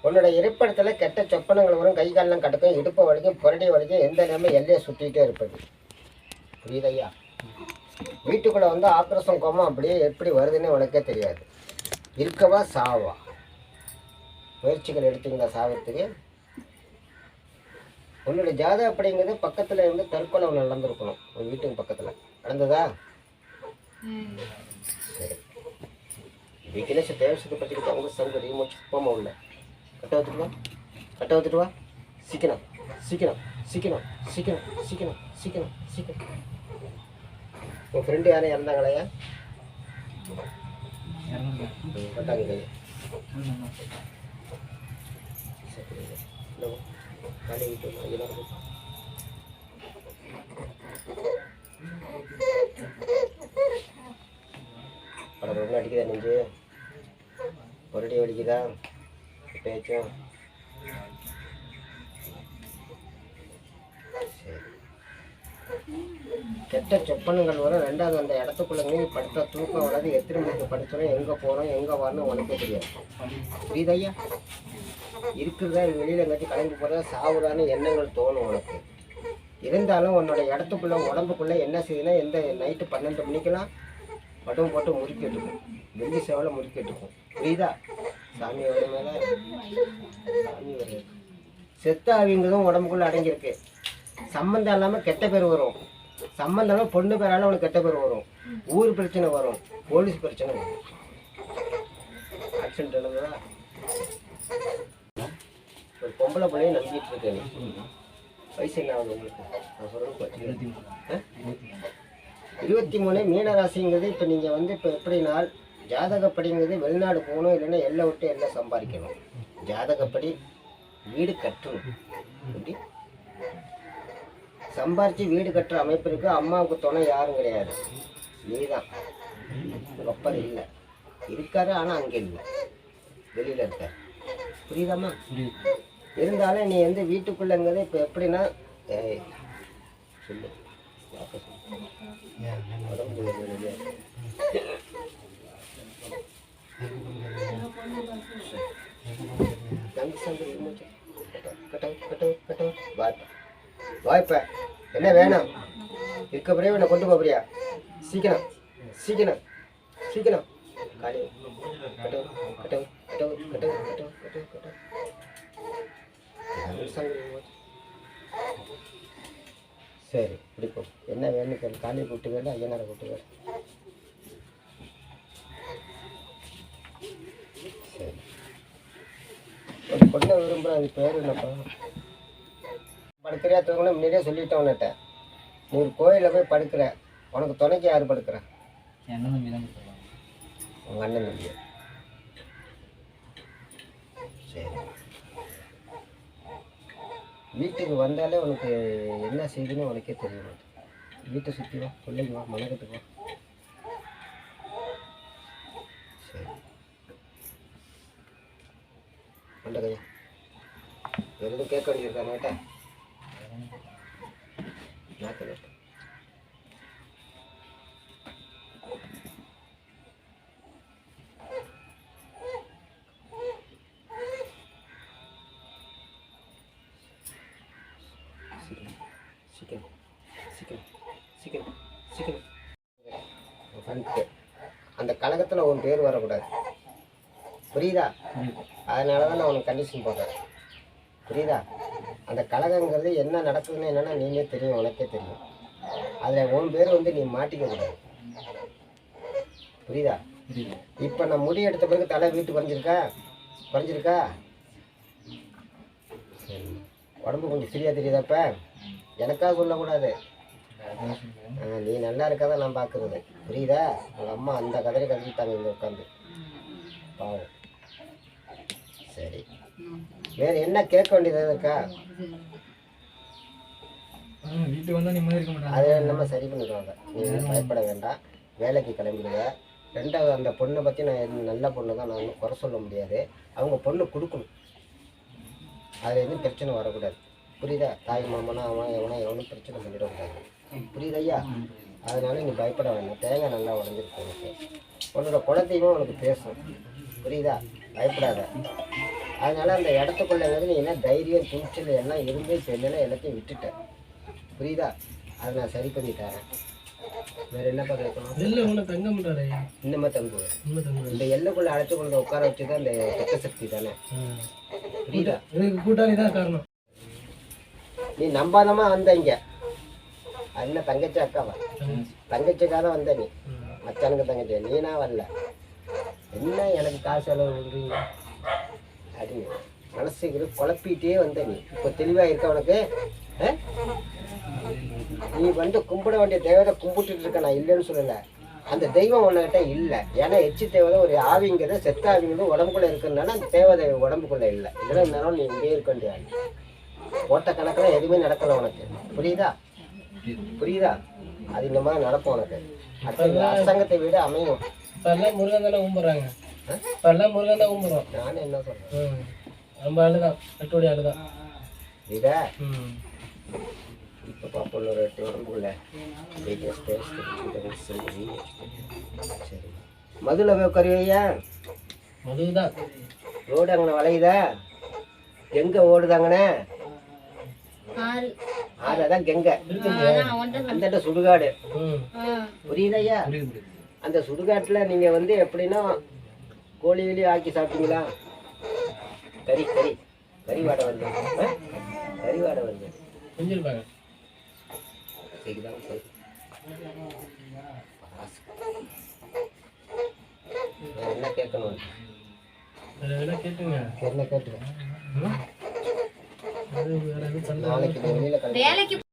உன்னோட இருப்பிடத்தில் கெட்ட சொப்பனங்கள் வரும், கை காலெலாம் கடுக்கும், இடுப்பு வலிக்கும், புரடி வலிக்கும், எந்த நேரமும் எல்லையை சுற்றிக்கிட்டே இருப்பது. புரியுதையா? வீட்டுக்குள்ளே வந்து ஆக்ரோஷம் கோபம் அப்படியே எப்படி வருதுன்னு உனக்கே தெரியாது. இருக்கவா சாவா? முயற்சிகள் எடுத்தீங்களா சாவத்துக்கு? உன்னோட ஜாதகம் அப்படிங்கிறது பக்கத்தில் இருந்து தற்கொலை ஒன்று நடந்திருக்கணும். உங்கள் வீட்டுக்கு பக்கத்தில் நடந்ததா? சரி. வீக்னஸ் தேவசத்தை பற்றிக்கிட்டு அவங்க சங்கரி மூச்சு போமா உள்ள கட்ட வச்சுட்டு வா, கட்ட வச்சுட்டு வா. சீக்கிரம் சீக்கிரம் சீக்கிரம் சீக்கிரம் சீக்கிரம் சீக்கிரம் சீக்கிரம். உன் ஃப்ரெண்டு யாரும் இறந்தாங்களையா? கட்டாங்க காலி விட்டு படம் அடிக்குதா? நெஞ்சு பொருடி வலிக்குதா? பேச்சும் சரி. கெட்ட சொப்பனங்கள் வரும். ரெண்டாவது அந்த இடத்துக்குள்ள நீ படுத்த தூக்கம் வராது. எத்தனை மணிக்கு படிச்சோம், எங்கே போகிறோம், எங்கே வரணும் உனக்கே தெரியாது. புரியுதையா? இருக்கிறதா வெளியில் எங்காச்சும் கிளம்பி போகிறதா சாவுறான்னு எண்ணங்கள் தோணும் உனக்கு. இருந்தாலும் உன்னோட இடத்துக்குள்ள உடம்புக்குள்ளே என்ன செய்யுதுன்னா, எந்த நைட்டு 12 மணிக்கெல்லாம் பட்டம் போட்டு முறுக்கிட்டுருக்கும், வெள்ளி சேவலை முறுக்கிட்டுருக்கும். புரியுதா? சாமி வர மேலே சாமி வருது. செத்த ஆவிங்கிறதும் உடம்புக்குள்ளே அடங்கியிருக்கு. சம்மந்தம் இல்லாமல் கெட்ட பேர் வரும். சம்மந்தம் இல்லாமல் பொண்ணு பேரால் உனக்கு கெட்ட பேர் வரும். ஊர் பிரச்சனை வரும், போலீஸ் பிரச்சனை வரும். ஆக்சிடென்ட் நடந்ததா? ஒரு பொம்பளை பிள்ளையை நம்பிட்டு இருக்கேன். வயசு என்ன ஆகுது உங்களுக்கு? நான் சொல்கிறது 23. மீனராசிங்கிறது இப்போ நீங்கள் வந்து இப்போ எப்படின்னா ஜாதகப்படிங்கிறது வெளிநாடு போகணும், இல்லைன்னா எல்லை விட்டு எல்லை சம்பாதிக்கணும். ஜாதகப்படி வீடு கட்டணும். எப்படி சம்பாரித்து வீடு கட்டுற அமைப்பு இருக்குது. அம்மாவுக்கு துணை யாரும் கிடையாது, நீ தான். ஒப்பது இல்லை, இருக்காரு ஆனால் அங்கே இல்லை, வெளியில் இருக்கார். புரியுதாம்மா? இருந்தாலும் நீ வந்து வீட்டுக்குள்ளங்கிறது இப்போ எப்படின்னா சொல்லு வாய்ப்ப என்ன வேணும் இருக்கப்படியே என்னை கொண்டு போறியா? சீக்கிரம் சீக்கிரம் சீக்கிரம் காலி கட்டவு கட்டவு கட்டவு கட்டவு கட்டவு கட்டவு கட்டவு. சரி பிடிக்கும். என்ன வேணும் கேள்வி. காலியை கூப்பிட்டு வேணும், ஐயனாரை கூப்பிட்டு வேணும். சரி, ஒரு பொண்ணை விரும்புகிறேன். அது பேர் என்னப்பா? படுக்கிறியா தூங்கணும் முன்னாடியே சொல்லிட்டேன் உன்னிட்ட. நீ ஒரு கோயிலில் போய் படுக்கிற, உனக்கு துணைக்கு யார் படுக்கிற? உங்கள் அண்ணன் தம்பி. சரி, வீட்டுக்கு வந்தாலே உனக்கு என்ன செய்யுதுன்னு உனக்கே தெரியும். வீட்டை சுற்றி வா, பிள்ளைக்கு வா, மனக்கத்துக்கு வா. சரி, கொண்டகையா எதுவும் கேட்க வேண்டியிருக்கா? நேட்டா நாக்கு நேட்டா சீக்கிரம் சீக்கிரம் சீக்கிரம் சீக்கிரம். அந்த கழகத்தில் உன் பேர் வரக்கூடாது. புரியுதா? அதனால தான் நான் உனக்கு கண்டிஷன் போடுறேன். புரியுதா? அந்த கழகங்கிறது என்ன நடக்குதுன்னு என்னென்னா நீனே தெரியும், உனக்கே தெரியும். அதில் உன் பேர் வந்து நீ மாட்டிக்கக்கூடாது. புரியுதா? இப்போ நான் முடி எடுத்த பிறகு தலை வீட்டு குறைஞ்சிருக்கா? சரி, உடம்பு கொஞ்சம் ஃப்ரீயாக தெரியுதாப்ப? எனக்காக சொல்லக்கூடாது, நீ நல்லா இருக்காதான் நான் பார்க்குறது. புரியுதா? உங்கள் அம்மா அந்த கதறி கதறிட்டாங்க இங்கே உட்காந்து, பாவம். சரி, வேறு என்ன கேட்க வேண்டியது இருக்கா? அதை நம்ம சரி பண்ணிடுவாங்க, நீங்கள் பயப்பட வேண்டாம். வேலைக்கு கிளம்பிடுங்க. ரெண்டாவது அந்த பொண்ணை பற்றி நான் நல்ல பொண்ணு தான், நான் ஒன்றும் குறை சொல்ல முடியாது. அவங்க பொண்ணு கொடுக்கணும், அதில் எதுவும் பிரச்சனை வரக்கூடாது. புரியுதா? தாய் மாமனா அவன் எவனும் பிரச்சனை பண்ணிடக்கூடாது. புரியுதையா? அதனால நீ பயப்பட வேண்டாம். தேங்காய் நல்லா உடஞ்சிருக்கு உனக்கு. உன்னோட குலத்தையும் உனக்கு பேசும். புரியுதா? பயப்படாத. அதனால அந்த இடத்துக்குள்ளங்கிறது நீ என்ன தைரியம் துணிச்சல் எல்லாம் இருந்து இப்போ என்னென்ன எல்லாத்தையும் விட்டுட்டேன். புரியுதா? அதை நான் சரி பண்ணி தரேன். வேற என்னப்பா கேட்கணும்? இன்னுமே தங்குவேன். இந்த எல்லைக்குள்ள அழைச்சு கொண்டு உட்கார வச்சுதான் இந்த சட்ட சக்தி தானே. புரியுதா? கூட்டாளி தான் காரணம். நீ நம்பாதமா வந்த இங்க. அது என்ன தங்கச்சி அக்காவா? தங்கச்சிக்காக தான் வந்த நீ. மச்சானுக்கு தங்கச்சி நீனா வரல. என்ன எனக்கு காசு செலவு பண்ணுறீங்க அப்படின்னு மனசுக்கு குழப்பிட்டே வந்த நீ. இப்போ தெளிவாக இருக்க உனக்கு. நீ வந்து கும்பிட வேண்டிய தெய்வத்தை கும்பிட்டுட்டு இருக்க, நான் இல்லைன்னு சொல்லலை. அந்த தெய்வம் உன்னகிட்ட இல்லை. ஏன்னா எச்சி தேவதை ஒரு ஆவிங்கிறது செத்த ஆவிங்கிறது உடம்புக்குள்ளே இருக்கிறதுனால அந்த தேவதை உடம்புக்குள்ளே இல்லை. இதெல்லாம் இருந்தாலும் நீ இங்கே இருக்க வேண்டிய ஆள். ஓட்ட கணக்கில் எதுவுமே நடக்கலை உனக்கு. புரியுதா? புரியுதா? அது இந்த மாதிரி நடக்கும் உனக்கு. அரசாங்கத்தை விட அமையும். இப்பெல்லாம் முருகன் தானே கும்பிட்றாங்க. இப்பெல்லாம் முருகன் தான் கும்பிட்றோம். நானும் என்ன சொல்கிறேன், நம்ம ஆளு தான், கட்டோடி ஆளு தான். இதை இப்போ பாப்போம் ஒரு உடம்புக்குள்ள சரி. மதுவில் போய் உட்காருவையா? மது தான். ரோடு அங்கே வளையுதா? எங்கே ஓடுதாங்கண்ணே? அதான் கெங்க. அந்த சுடுகாடு. புரியுதையா? அந்த சுடுகாட்டுல நீங்க வந்து எப்படின்னா கோழி வெளி ஆக்கி சாப்பிட்டீங்களா? கறி கறி கறி வாடை வருது. கறி வாடை வருது. செஞ்சிருப்பாங்க. என்ன கேட்கணும்? கேட்டுங்க. என்ன கேட்டுங்க? வேற எதுவும் நாளைக்கு வெளியில